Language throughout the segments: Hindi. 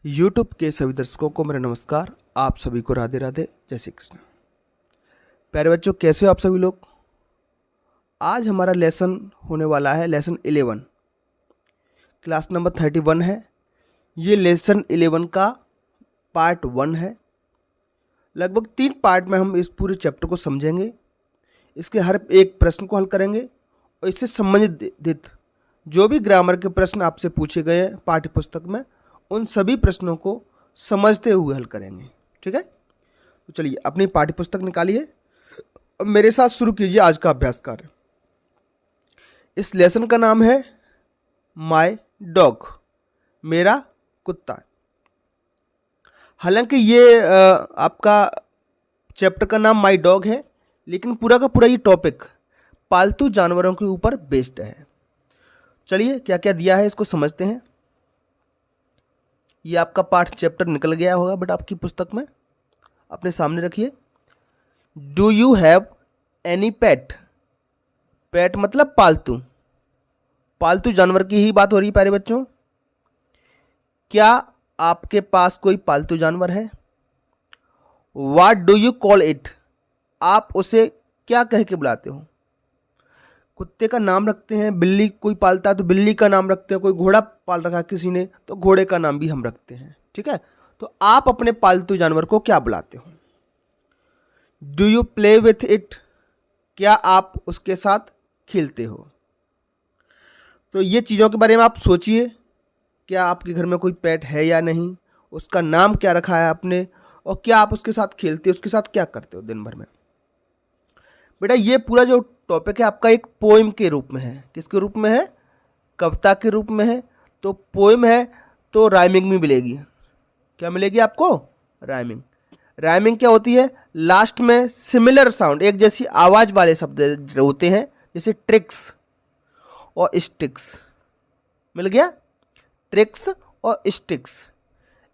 YouTube के सभी दर्शकों को मेरा नमस्कार। आप सभी को राधे राधे, जय श्री कृष्ण। प्यारे बच्चों, कैसे हो आप सभी लोग। आज हमारा लेसन होने वाला है लेसन 11, क्लास नंबर 31 है। ये लेसन 11 का पार्ट 1 है। लगभग 3 पार्ट में हम इस पूरे चैप्टर को समझेंगे, इसके हर एक प्रश्न को हल करेंगे और इससे संबंधित जो भी ग्रामर के प्रश्न आपसे पूछे गए हैं पाठ्य पुस्तक में, उन सभी प्रश्नों को समझते हुए हल करेंगे। ठीक है, तो चलिए अपनी पाठ्य पुस्तक निकालिए और मेरे साथ शुरू कीजिए आज का अभ्यास कार्य। इस लेसन का नाम है माय डॉग, मेरा कुत्ता। हालांकि ये आपका चैप्टर का नाम माय डॉग है, लेकिन पूरा का पूरा ये टॉपिक पालतू जानवरों के ऊपर बेस्ड है। चलिए क्या क्या दिया है इसको समझते हैं। ये आपका पाठ चैप्टर निकल गया होगा बट आपकी पुस्तक में अपने सामने रखिए। Do you have any pet. Pet मतलब पालतू, पालतू जानवर की ही बात हो रही है प्यारे बच्चों। क्या आपके पास कोई पालतू जानवर है। What do you call it. आप उसे क्या कह के बुलाते हो। कुत्ते का नाम रखते हैं, बिल्ली कोई पालता है तो बिल्ली का नाम रखते हैं, कोई घोड़ा पाल रखा है किसी ने तो घोड़े का नाम भी हम रखते हैं। ठीक है, तो आप अपने पालतू जानवर को क्या बुलाते हो। Do you play with it. क्या आप उसके साथ खेलते हो। तो ये चीज़ों के बारे में आप सोचिए, क्या आपके घर में कोई पेट है या नहीं, उसका नाम क्या रखा है आपने, और क्या आप उसके साथ खेलते हो, उसके साथ क्या करते हो दिन भर में। बेटा ये पूरा जो टॉपिक है आपका एक पोएम के रूप में है। किसके रूप में है, कविता के रूप में है। तो पोएम है तो राइमिंग भी मिलेगी। क्या मिलेगी आपको, राइमिंग। राइमिंग क्या होती है, लास्ट में सिमिलर साउंड, एक जैसी आवाज वाले शब्द होते हैं, जैसे ट्रिक्स और स्टिक्स। मिल गया, ट्रिक्स और स्टिक्स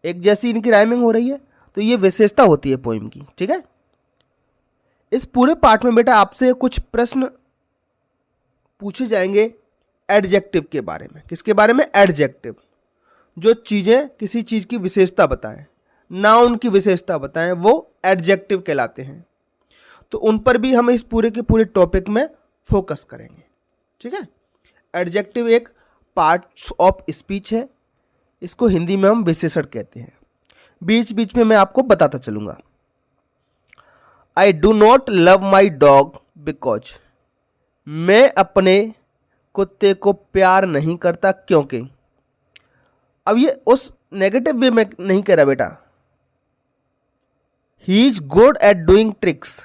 एक जैसी इनकी राइमिंग हो रही है, तो ये विशेषता होती है पोएम की। ठीक है, इस पूरे पाठ में बेटा आपसे कुछ प्रश्न पूछे जाएंगे एडजेक्टिव के बारे में। किसके बारे में, एडजेक्टिव। जो चीज़ें किसी चीज़ की विशेषता बताएं, नाउन की विशेषता बताएं, वो एडजेक्टिव कहलाते हैं। तो उन पर भी हम इस पूरे के पूरे टॉपिक में फोकस करेंगे। ठीक है, एडजेक्टिव एक पार्ट्स ऑफ स्पीच है, इसको हिंदी में हम विशेषण कहते हैं। बीच बीच में मैं आपको बताता चलूँगा। I do not love my dog because. मैं अपने कुत्ते को प्यार नहीं करता क्योंकि। अब ये उस नेगेटिव वे में नहीं कह रहा बेटा। He is good at doing tricks.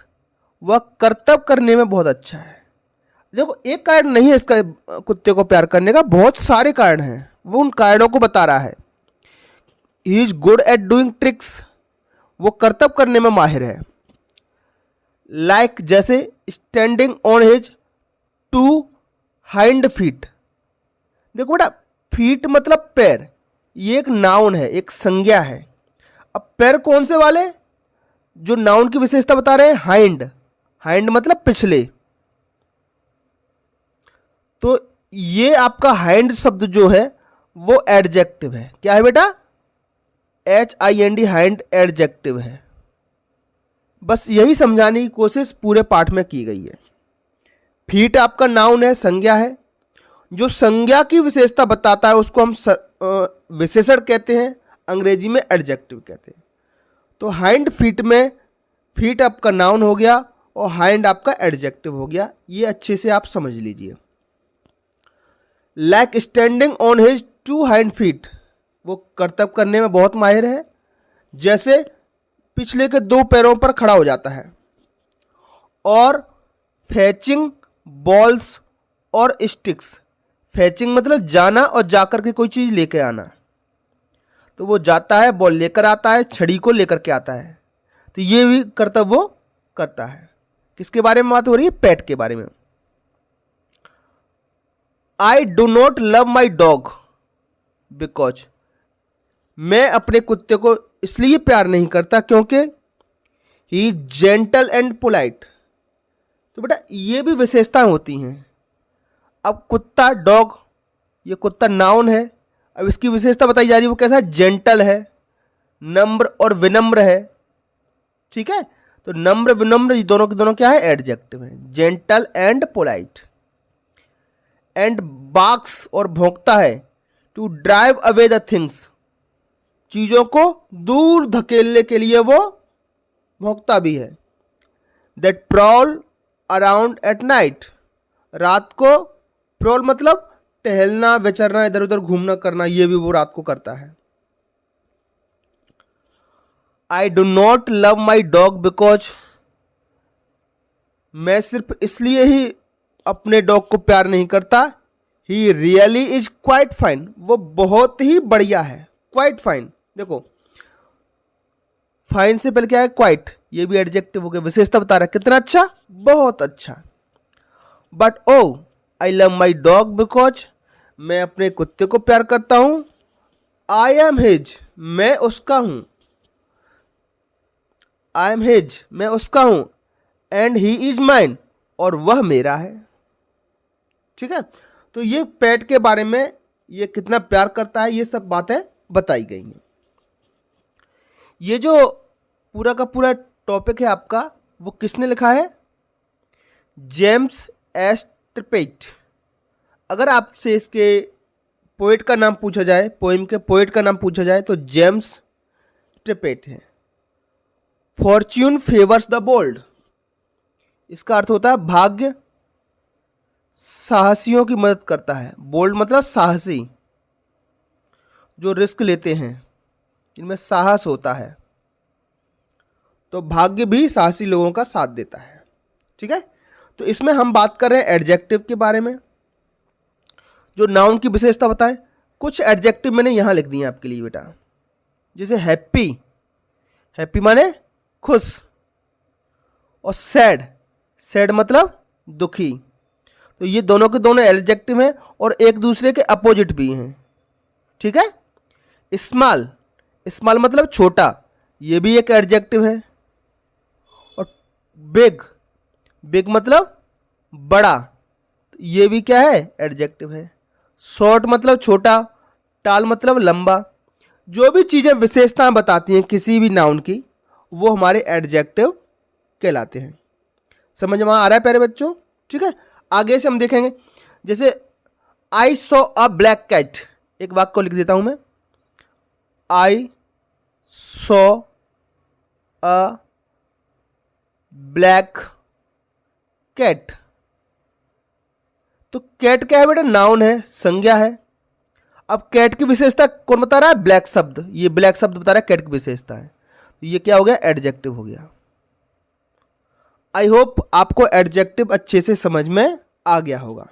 वह करतब करने में बहुत अच्छा है। देखो एक कारण नहीं है इसका कुत्ते को प्यार करने का, बहुत सारे कारण हैं, वो उन कारणों को बता रहा है। He is good at doing tricks, वो करतब करने में माहिर है। लाइक जैसे standing on his 2 hind feet. देखो बेटा, फीट मतलब पैर, ये एक नाउन है, एक संज्ञा है। अब पैर कौन से वाले, जो नाउन की विशेषता बता रहे हैं, हाइंड। हाइंड मतलब पिछले। तो ये आपका हाइंड शब्द जो है वो एडजेक्टिव है। क्या है बेटा, HIND, हाइंड एडजेक्टिव है। बस यही समझाने की कोशिश पूरे पाठ में की गई है। फीट आपका नाउन है, संज्ञा है। जो संज्ञा की विशेषता बताता है उसको हम विशेषण कहते हैं, अंग्रेजी में एडजेक्टिव कहते हैं। तो हाइंड फीट में फीट आपका नाउन हो गया और हाइंड आपका एडजेक्टिव हो गया। ये अच्छे से आप समझ लीजिए। Like standing on his 2 hind feet, वो करतब करने में बहुत माहिर है, जैसे पिछले के 2 पैरों पर खड़ा हो जाता है। और फैचिंग बॉल्स और स्टिक्स। फैचिंग मतलब जाना और जाकर के कोई चीज़ लेके आना। तो वो जाता है, बॉल लेकर आता है, छड़ी को लेकर के आता है। तो ये भी करतब वो करता है। किसके बारे में बात हो रही है, पेट के बारे में। I do not love my dog because. मैं अपने कुत्ते को इसलिए प्यार नहीं करता क्योंकि he is gentle and polite. तो बेटा ये भी विशेषताएं होती हैं। अब कुत्ता, डॉग, ये कुत्ता नाउन है। अब इसकी विशेषता बताई जा रही है, वो कैसा है, जेंटल है, नम्र और विनम्र है, ठीक है। तो नम्र विनम्र ये दोनों के दोनों क्या है, एडजेक्टिव है। Gentle and polite. And barks और भौंकता है, to drive away the things, चीजों को दूर धकेलने के लिए वो भौंकता भी है। That prowl around at night, रात को, प्रॉल मतलब टहलना विचरना, इधर उधर घूमना करना, ये भी वो रात को करता है। I do not love my dog because, मैं सिर्फ इसलिए ही अपने डॉग को प्यार नहीं करता, he really is quite fine, वो बहुत ही बढ़िया है। क्वाइट फाइन, देखो फाइन से पहले क्या है, क्वाइट, ये भी एडजेक्टिव हो गया, विशेषता बता रहा है कितना अच्छा, बहुत अच्छा। But oh I love my dog because, मैं अपने कुत्ते को प्यार करता हूं। आई एम हिज, मैं उसका हूं। आई एम हिज, मैं उसका हूं। एंड ही इज माइन, और वह मेरा है, ठीक है। तो ये पेट के बारे में, ये कितना प्यार करता है, ये सब बातें बताई गई हैं। ये जो पूरा का पूरा टॉपिक है आपका, वो किसने लिखा है, जेम्स एस ट्रिपेट। अगर आपसे इसके पोएट का नाम पूछा जाए, पोएम के पोएट का नाम पूछा जाए, तो जेम्स ट्रिपेट है। फॉर्च्यून फेवर्स द बोल्ड, इसका अर्थ होता है भाग्य साहसियों की मदद करता है। बोल्ड मतलब साहसी, जो रिस्क लेते हैं, इनमें साहस होता है। तो भाग्य भी साहसी लोगों का साथ देता है, ठीक है। तो इसमें हम बात कर रहे हैं एडजेक्टिव के बारे में, जो नाउन की विशेषता बताएं। कुछ एडजेक्टिव मैंने यहां लिख दिए आपके लिए बेटा, जैसे हैप्पी, हैप्पी माने खुश, और सैड, सैड मतलब दुखी। तो ये दोनों के दोनों एडजेक्टिव हैं और एक दूसरे के अपोजिट भी हैं, ठीक है। स्मॉल, स्मॉल मतलब छोटा, ये भी एक एडजेक्टिव है। और बिग, बिग मतलब बड़ा, ये भी क्या है, एडजेक्टिव है। शॉर्ट मतलब छोटा, टाल मतलब लंबा। जो भी चीज़ें विशेषताएं बताती हैं किसी भी नाउन की, वो हमारे एडजेक्टिव कहलाते हैं। समझ में आ रहा है प्यारे बच्चों, ठीक है। आगे से हम देखेंगे, जैसे I saw a black cat, एक वाक्य को लिख देता हूं मैं, I saw a black cat. तो कैट क्या है बेटा, नाउन है, संज्ञा है। अब कैट की विशेषता कौन बता रहा है, ब्लैक शब्द, ये ब्लैक शब्द बता रहा है कैट की विशेषता है। तो ये क्या हो गया, एडजेक्टिव हो गया। आई होप आपको एडजेक्टिव अच्छे से समझ में आ गया होगा।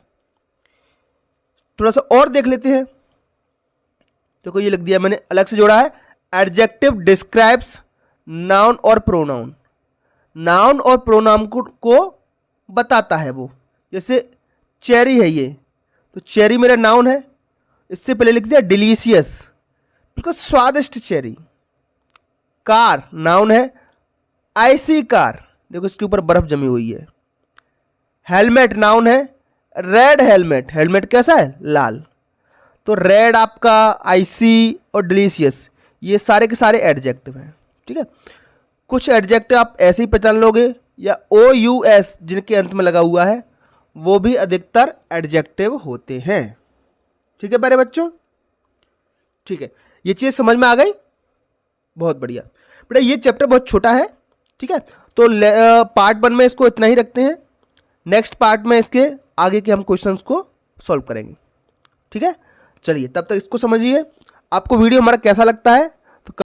थोड़ा सा और देख लेते हैं। देखो ये लिख दिया मैंने, अलग से जोड़ा है, एडजेक्टिव डिस्क्राइब्स नाउन और प्रोनाउन, नाउन और प्रोनाउन को बताता है वो। जैसे चेरी है ये, तो चेरी मेरा नाउन है, इससे पहले लिख दिया डिलीशियस, बिल्कुल स्वादिष्ट चेरी। कार नाउन है, आईसी कार, देखो इसके ऊपर बर्फ जमी हुई है। हेलमेट नाउन है, रेड हेलमेट, हेलमेट कैसा है, लाल। तो रेड आपका, आईसी और डिलीशियस, ये सारे के सारे एडजेक्टिव हैं, ठीक है। कुछ एडजेक्टिव आप ऐसे ही पहचान लोगे, या ओ यू एस जिनके अंत में लगा हुआ है, वो भी अधिकतर एडजेक्टिव होते हैं, ठीक है प्यारे बच्चों, ठीक है। ये चीज़ समझ में आ गई, बहुत बढ़िया बेटा। ये चैप्टर बहुत छोटा है, ठीक है। तो पार्ट 1 में इसको इतना ही रखते हैं, नेक्स्ट पार्ट में इसके आगे के हम क्वेश्चंस को सॉल्व करेंगे, ठीक है। चलिए तब तक इसको समझिए। आपको वीडियो हमारा कैसा लगता है